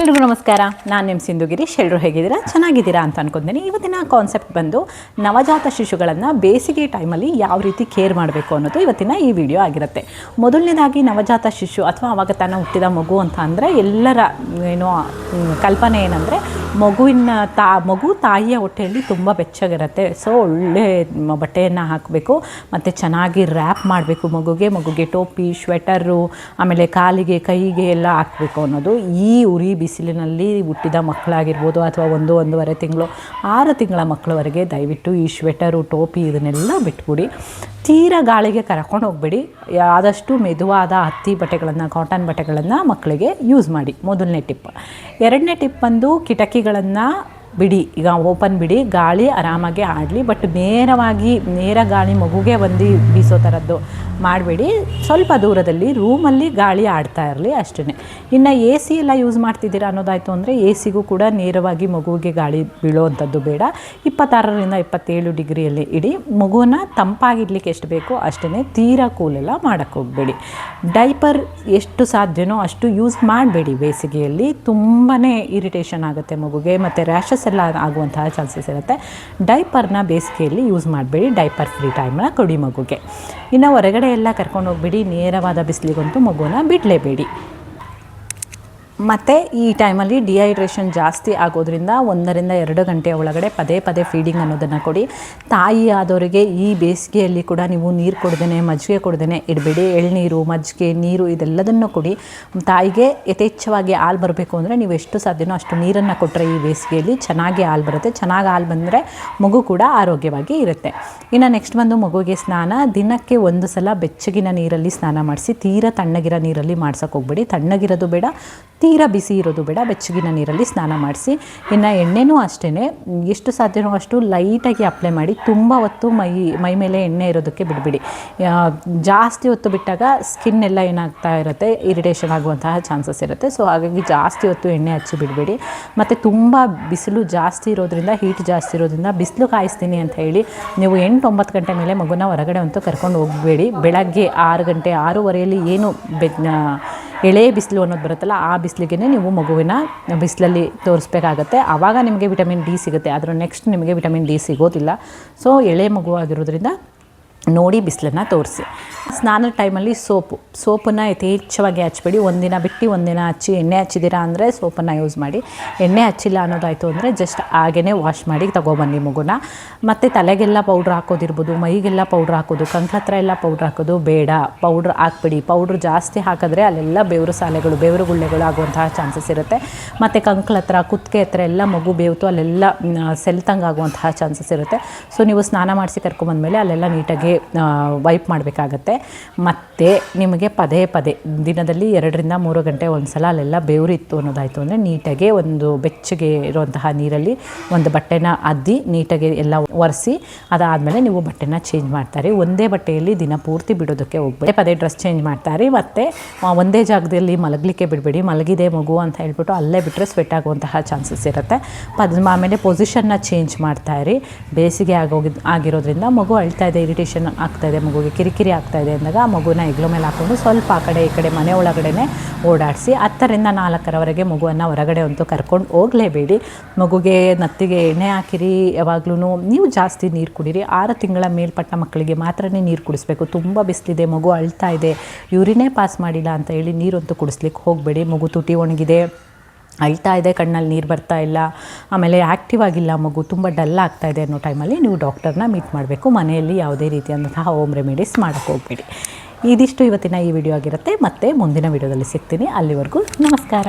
ಎಲ್ರಿಗೂ ನಮಸ್ಕಾರ. ನಾನು ನಿಮ್ಮ ಸಿಂಧುಗಿರೀಶ್. ಎಲ್ಲರೂ ಹೇಗಿದ್ದೀರಾ? ಚೆನ್ನಾಗಿದ್ದೀರಾ ಅಂತ ಅನ್ಕೊಂತೀನಿ. ಇವತ್ತಿನ ಕಾನ್ಸೆಪ್ಟ್ ಬಂದು ನವಜಾತ ಶಿಶುಗಳನ್ನು ಬೇಸಿಗೆ ಟೈಮಲ್ಲಿ ಯಾವ ರೀತಿ ಕೇರ್ ಮಾಡಬೇಕು ಅನ್ನೋದು ಇವತ್ತಿನ ಈ ವಿಡಿಯೋ ಆಗಿರುತ್ತೆ. ಮೊದಲನೇದಾಗಿ ನವಜಾತ ಶಿಶು ಅಥವಾ ಆವಾಗ ತಾನು ಹುಟ್ಟಿದ ಮಗು ಅಂತ ಅಂದರೆ ಎಲ್ಲರ ಕಲ್ಪನೆ ಏನಂದರೆ ಮಗು ತಾಯಿಯ ಹೊಟ್ಟೆಯಲ್ಲಿ ತುಂಬ ಬೆಚ್ಚಗಿರುತ್ತೆ. ಸೊ ಒಳ್ಳೆ ಬಟ್ಟೆಯನ್ನು ಹಾಕಬೇಕು ಮತ್ತು ಚೆನ್ನಾಗಿ ರ್ಯಾಪ್ ಮಾಡಬೇಕು. ಮಗುಗೆ ಟೋಪಿ, ಸ್ವೆಟರು, ಆಮೇಲೆ ಕಾಲಿಗೆ ಕೈಗೆ ಎಲ್ಲ ಹಾಕಬೇಕು ಅನ್ನೋದು. ಈ ಉರಿ ಬಿಸಿಲಿನಲ್ಲಿ ಹುಟ್ಟಿದ ಮಕ್ಕಳಾಗಿರ್ಬೋದು ಅಥವಾ 1-1.5 ತಿಂಗಳು 6 ತಿಂಗಳ ಮಕ್ಕಳವರೆಗೆ ದಯವಿಟ್ಟು ಈ ಸ್ವೆಟರು, ಟೋಪಿ ಇದನ್ನೆಲ್ಲ ಬಿಟ್ಬಿಡಿ. ತೀರಾ ಗಾಳಿಗೆ ಕರ್ಕೊಂಡು ಹೋಗಬೇಡಿ. ಆದಷ್ಟು ಮೆದುವಾದ ಹತ್ತಿ ಬಟ್ಟೆಗಳನ್ನು, ಕಾಟನ್ ಬಟ್ಟೆಗಳನ್ನು ಮಕ್ಕಳಿಗೆ ಯೂಸ್ ಮಾಡಿ. ಮೊದಲನೇ ಟಿಪ್. ಎರಡನೇ ಟಿಪ್ ಬಂದು ಕಿಟಕಿಗಳನ್ನು ಬಿಡಿ. ಈಗ ಓಪನ್ ಬಿಡಿ, ಗಾಳಿ ಆರಾಮಾಗಿ ಆಡಲಿ. ಬಟ್ ನೇರ ಗಾಳಿ ಮಗುಗೆ ಬಂದು ಬೀಸೋ ಥರದ್ದು ಮಾಡಬೇಡಿ. ಸ್ವಲ್ಪ ದೂರದಲ್ಲಿ ರೂಮಲ್ಲಿ ಗಾಳಿ ಆಡ್ತಾ ಇರಲಿ ಅಷ್ಟೇ. ಇನ್ನು AC ಎಲ್ಲ ಯೂಸ್ ಮಾಡ್ತಿದ್ದೀರಾ ಅನ್ನೋದಾಯಿತು ಅಂದರೆ AC ಕೂಡ ನೇರವಾಗಿ ಮಗುವಿಗೆ ಗಾಳಿ ಬೀಳೋವಂಥದ್ದು ಬೇಡ. 26ರಿಂದ 27 ಡಿಗ್ರಿಯಲ್ಲಿ ಇಡಿ. ಮಗುವನ್ನು ತಂಪಾಗಿಡ್ಲಿಕ್ಕೆ ಎಷ್ಟು ಬೇಕೋ ಅಷ್ಟೇ, ತೀರಾ ಕೂಲೆಲ್ಲ ಮಾಡೋಕ್ಕೆ ಹೋಗಬೇಡಿ. ಡೈಪರ್ ಎಷ್ಟು ಸಾಧ್ಯನೋ ಅಷ್ಟು ಯೂಸ್ ಮಾಡಬೇಡಿ. ಬೇಸಿಗೆಯಲ್ಲಿ ತುಂಬಾ ಇರಿಟೇಷನ್ ಆಗುತ್ತೆ ಮಗುಗೆ ಮತ್ತು ರ್ಯಾಷಸ್ ಎಲ್ಲ ಆಗುವಂತಹ ಚಾನ್ಸಸ್ ಇರುತ್ತೆ. ಡೈಪರ್ನ ಬೇಸಿಗೆಯಲ್ಲಿ ಯೂಸ್ ಮಾಡಬೇಡಿ. ಡೈಪರ್ ಫ್ರೀ ಟೈಮ್ನ ಕೊಡಿ ಮಗುಗೆ. ಇನ್ನು ಹೊರಗಡೆ ಎಲ್ಲ ಕರ್ಕೊಂಡು ಹೋಗ್ಬಿಡಿ. ನೇರವಾದ ಬಿಸಿಲಿಗಂತೂ ಮಗುನ ಬಿಡಲೇಬೇಡಿ. ಮತ್ತು ಈ ಟೈಮಲ್ಲಿ ಡಿಹೈಡ್ರೇಷನ್ ಜಾಸ್ತಿ ಆಗೋದ್ರಿಂದ 1ರಿಂದ 2 ಗಂಟೆಯ ಒಳಗಡೆ ಪದೇ ಫೀಡಿಂಗ್ ಅನ್ನೋದನ್ನು ಕೊಡಿ. ತಾಯಿ ಆದವರಿಗೆ ಈ ಬೇಸಿಗೆಯಲ್ಲಿ ಕೂಡ ನೀವು ನೀರು ಕೊಡ್ದೇ, ಮಜ್ಜಿಗೆ ಕೊಡ್ದೇ ಇಡಬೇಡಿ. ಎಳ್ನೀರು, ಮಜ್ಜಿಗೆ, ನೀರು ಇದೆಲ್ಲದನ್ನು ಕೊಡಿ. ತಾಯಿಗೆ ಯಥೇಚ್ಛವಾಗಿ ಹಾಲು ಬರಬೇಕು ಅಂದರೆ ನೀವು ಎಷ್ಟು ಸಾಧ್ಯನೋ ಅಷ್ಟು ನೀರನ್ನು ಕೊಟ್ಟರೆ ಈ ಬೇಸಿಗೆಯಲ್ಲಿ ಚೆನ್ನಾಗಿ ಹಾಲು ಬರುತ್ತೆ. ಚೆನ್ನಾಗಿ ಹಾಲು ಬಂದರೆ ಮಗು ಕೂಡ ಆರೋಗ್ಯವಾಗಿ ಇರುತ್ತೆ. ಇನ್ನು ನೆಕ್ಸ್ಟ್ ಬಂದು ಮಗುವಿಗೆ ಸ್ನಾನ. ದಿನಕ್ಕೆ 1 ಸಲ ಬೆಚ್ಚಗಿನ ನೀರಲ್ಲಿ ಸ್ನಾನ ಮಾಡಿಸಿ. ತೀರಾ ತಣ್ಣಗಿರೋ ನೀರಲ್ಲಿ ಮಾಡ್ಸೋಕೆ ಹೋಗಬೇಡಿ. ತಣ್ಣಗಿರೋದು ಬೇಡ, ತೀರಾ ಬಿಸಿ ಇರೋದು ಬೇಡ. ಬೆಚ್ಚಗಿನ ನೀರಲ್ಲಿ ಸ್ನಾನ ಮಾಡಿಸಿ. ಇನ್ನು ಎಣ್ಣೆನೂ ಅಷ್ಟೇ, ಎಷ್ಟು ಸಾಧ್ಯನೋ ಅಷ್ಟು ಲೈಟಾಗಿ ಅಪ್ಲೈ ಮಾಡಿ. ತುಂಬ ಹೊತ್ತು ಮೈ ಮೇಲೆ ಎಣ್ಣೆ ಇರೋದಕ್ಕೆ ಬಿಡಬೇಡಿ. ಜಾಸ್ತಿ ಹೊತ್ತು ಬಿಟ್ಟಾಗ ಸ್ಕಿನ್ ಎಲ್ಲ ಏನಾಗ್ತಾ ಇರುತ್ತೆ, ಇರಿಟೇಷನ್ ಆಗುವಂತಹ ಚಾನ್ಸಸ್ ಇರುತ್ತೆ. ಸೊ ಹಾಗಾಗಿ ಜಾಸ್ತಿ ಹೊತ್ತು ಎಣ್ಣೆ ಹಚ್ಚಿ ಬಿಡಬೇಡಿ. ಮತ್ತು ತುಂಬ ಬಿಸಿಲು ಜಾಸ್ತಿ ಇರೋದ್ರಿಂದ, ಹೀಟ್ ಜಾಸ್ತಿ ಇರೋದ್ರಿಂದ ಬಿಸಿಲು ಕಾಯಿಸ್ತೀನಿ ಅಂತ ಹೇಳಿ ನೀವು 8-9 ಗಂಟೆ ಮೇಲೆ ಮಗುನ ಹೊರಗಡೆ ಅಂತೂ ಕರ್ಕೊಂಡು ಹೋಗಬೇಡಿ. ಬೆಳಗ್ಗೆ 6 ಗಂಟೆ 6:30ಯಲ್ಲಿ ಏನು ಎಳೆ ಬಿಸಿಲು ಅನ್ನೋದು ಬರುತ್ತಲ್ಲ, ಆ ಬಿಸಿಲಿಗೆ ನೀವು ಮಗುವಿನ ಬಿಸಿಲಲ್ಲಿ ತೋರಿಸ್ಬೇಕಾಗತ್ತೆ. ಆವಾಗ ನಿಮಗೆ ವಿಟಮಿನ್ ಡಿ ಸಿಗುತ್ತೆ. ಅದರ ನೆಕ್ಸ್ಟ್ ನಿಮಗೆ ವಿಟಮಿನ್ ಡಿ ಸಿಗೋದಿಲ್ಲ. ಸೊ ಎಳೆ ಮಗು ಆಗಿರೋದ್ರಿಂದ ನೋಡಿ ಬಿಸಿಲನ್ನು ತೋರಿಸಿ. ಸ್ನಾನದ ಟೈಮಲ್ಲಿ ಸೋಪನ್ನು ಯಥೇಚ್ಛವಾಗಿ ಹಚ್ಚಬೇಡಿ. ಒಂದಿನ ಬಿಟ್ಟು ಒಂದಿನ ಹಚ್ಚಿ. ಎಣ್ಣೆ ಹಚ್ಚಿದ್ದೀರಾ ಅಂದರೆ ಸೋಪನ್ನು ಯೂಸ್ ಮಾಡಿ. ಎಣ್ಣೆ ಹಚ್ಚಿಲ್ಲ ಅನ್ನೋದಾಯಿತು ಅಂದರೆ ಜಸ್ಟ್ ಹಾಗೇ ವಾಶ್ ಮಾಡಿ ತಗೊಬನ್ನಿ ಮಗುನ. ಮತ್ತು ತಲೆಗೆಲ್ಲ ಪೌಡ್ರ್ ಹಾಕೋದಿರ್ಬೋದು, ಮೈಗೆಲ್ಲ ಪೌಡ್ರ್ ಹಾಕೋದು, ಕಂಕ್ಳ ಎಲ್ಲ ಪೌಡ್ರ್ ಹಾಕೋದು ಬೇಡ. ಪೌಡ್ರ್ ಹಾಕ್ಬಿಡಿ. ಪೌಡ್ರ್ ಜಾಸ್ತಿ ಹಾಕಿದ್ರೆ ಅಲ್ಲೆಲ್ಲ ಬೆವರು ಗುಳ್ಳೆಗಳು ಆಗುವಂತಹ ಚಾನ್ಸಸ್ ಇರುತ್ತೆ. ಮತ್ತು ಕಂಕ್ಳ ಕುತ್ತಿಗೆ ಹತ್ರ ಎಲ್ಲ ಮಗು ಬೇವ್ತು ಅಲ್ಲೆಲ್ಲ ಸೆಲ್ತಂಗಾಗುವಂತಹ ಚಾನ್ಸಸ್ ಇರುತ್ತೆ. ಸೊ ನೀವು ಸ್ನಾನ ಮಾಡಿಸಿ ಕರ್ಕೊಂಬಂದಮೇಲೆ ಅಲ್ಲೆಲ್ಲ ನೀಟಾಗಿ ವೈಪ್ ಮಾಡಬೇಕಾಗತ್ತೆ. ಮತ್ತು ನಿಮಗೆ ಪದೇ ದಿನದಲ್ಲಿ 2ರಿಂದ 3 ಗಂಟೆ ಒಂದು ಸಲ ಅಲ್ಲೆಲ್ಲ ಬೆವರಿತ್ತು ಅನ್ನೋದಾಯಿತು ಅಂದರೆ ನೀಟಾಗಿ ಒಂದು ಬೆಚ್ಚಗೆ ಇರುವಂತಹ ನೀರಲ್ಲಿ ಒಂದು ಬಟ್ಟೆನ ಅದ್ದಿ ನೀಟಾಗಿ ಎಲ್ಲ ಒರೆಸಿ ಅದಾದಮೇಲೆ ನೀವು ಬಟ್ಟೆನ ಚೇಂಜ್ ಮಾಡ್ತಾರೆ. ಒಂದೇ ಬಟ್ಟೆಯಲ್ಲಿ ದಿನ ಪೂರ್ತಿ ಬಿಡೋದಕ್ಕೆ ಹೋಗ್ಬೇಡಿ. ಪದೇ ಡ್ರೆಸ್ ಚೇಂಜ್ ಮಾಡ್ತಾರೆ. ಮತ್ತು ಒಂದೇ ಜಾಗದಲ್ಲಿ ಮಲಗಲಿಕ್ಕೆ ಬಿಡಬೇಡಿ. ಮಲಗಿದೆ ಮಗು ಅಂತ ಹೇಳ್ಬಿಟ್ಟು ಅಲ್ಲೇ ಬಿಟ್ಟರೆ ಸ್ವೆಟ್ ಆಗುವಂತಹ ಚಾನ್ಸಸ್ ಇರುತ್ತೆ. ಆಮೇಲೆ ಪೊಸಿಷನ್ನ ಚೇಂಜ್ ಮಾಡ್ತಾಯಿರಿ. ಬೇಸಿಗೆ ಆಗಿರೋದ್ರಿಂದ ಮಗು ಅಳ್ತಾ ಇದೆ, ಇರಿಟೇಷನ್ ಆಗ್ತಾಯಿದೆ, ಮಗುಗೆ ಕಿರಿಕಿರಿ ಆಗ್ತಾಯಿದೆ ಅಂದಾಗ ಮಗುನ ಹೆಗ್ಲ ಮೇಲೆ ಹಾಕ್ಕೊಂಡು ಸ್ವಲ್ಪ ಆ ಕಡೆ ಈ ಕಡೆ ಮನೆ ಒಳಗಡೆ ಓಡಾಡಿಸಿ. 10ರಿಂದ 4ರವರೆಗೆ ಮಗುವನ್ನು ಹೊರಗಡೆ ಅಂತೂ ಕರ್ಕೊಂಡು ಹೋಗಲೇಬೇಡಿ. ಮಗುಗೆ ನತ್ತಿಗೆ ಎಣ್ಣೆ ಹಾಕಿರಿ. ಯಾವಾಗಲೂ ನೀವು ಜಾಸ್ತಿ ನೀರು ಕುಡೀರಿ. 6 ತಿಂಗಳ ಮೇಲ್ಪಟ್ಟ ಮಕ್ಕಳಿಗೆ ಮಾತ್ರ ನೀರು ಕುಡಿಸ್ಬೇಕು. ತುಂಬ ಬಿಸಿಲಿದೆ, ಮಗು ಅಳ್ತಾ ಇದೆ, ಯೂರಿನೇ ಪಾಸ್ ಮಾಡಿಲ್ಲ ಅಂತ ಹೇಳಿ ನೀರಂತೂ ಕುಡಿಸ್ಲಿಕ್ಕೆ ಹೋಗಬೇಡಿ. ಮಗು ತುಟಿ ಒಣಗಿದೆ, ಅಳ್ತಾ ಇದೆ, ಕಣ್ಣಲ್ಲಿ ನೀರು ಬರ್ತಾ ಇಲ್ಲ, ಆಮೇಲೆ ಆ್ಯಕ್ಟಿವ್ ಆಗಿಲ್ಲ ಮಗು, ತುಂಬ ಡಲ್ ಆಗ್ತಾ ಇದೆ ಅನ್ನೋ ಟೈಮಲ್ಲಿ ನೀವು ಡಾಕ್ಟರ್ನ ಮೀಟ್ ಮಾಡಬೇಕು. ಮನೆಯಲ್ಲಿ ಯಾವುದೇ ರೀತಿಯಾದಂತಹ ಹೋಮ್ ರೆಮಿಡೀಸ್ ಮಾಡೋಕ್ಕೆ ಹೋಗಬೇಡಿ. ಇದಿಷ್ಟು ಇವತ್ತಿನ ಈ ವಿಡಿಯೋ ಆಗಿರುತ್ತೆ. ಮತ್ತೆ ಮುಂದಿನ ವಿಡಿಯೋದಲ್ಲಿ ಸಿಗ್ತೀನಿ. ಅಲ್ಲಿವರೆಗೂ ನಮಸ್ಕಾರ.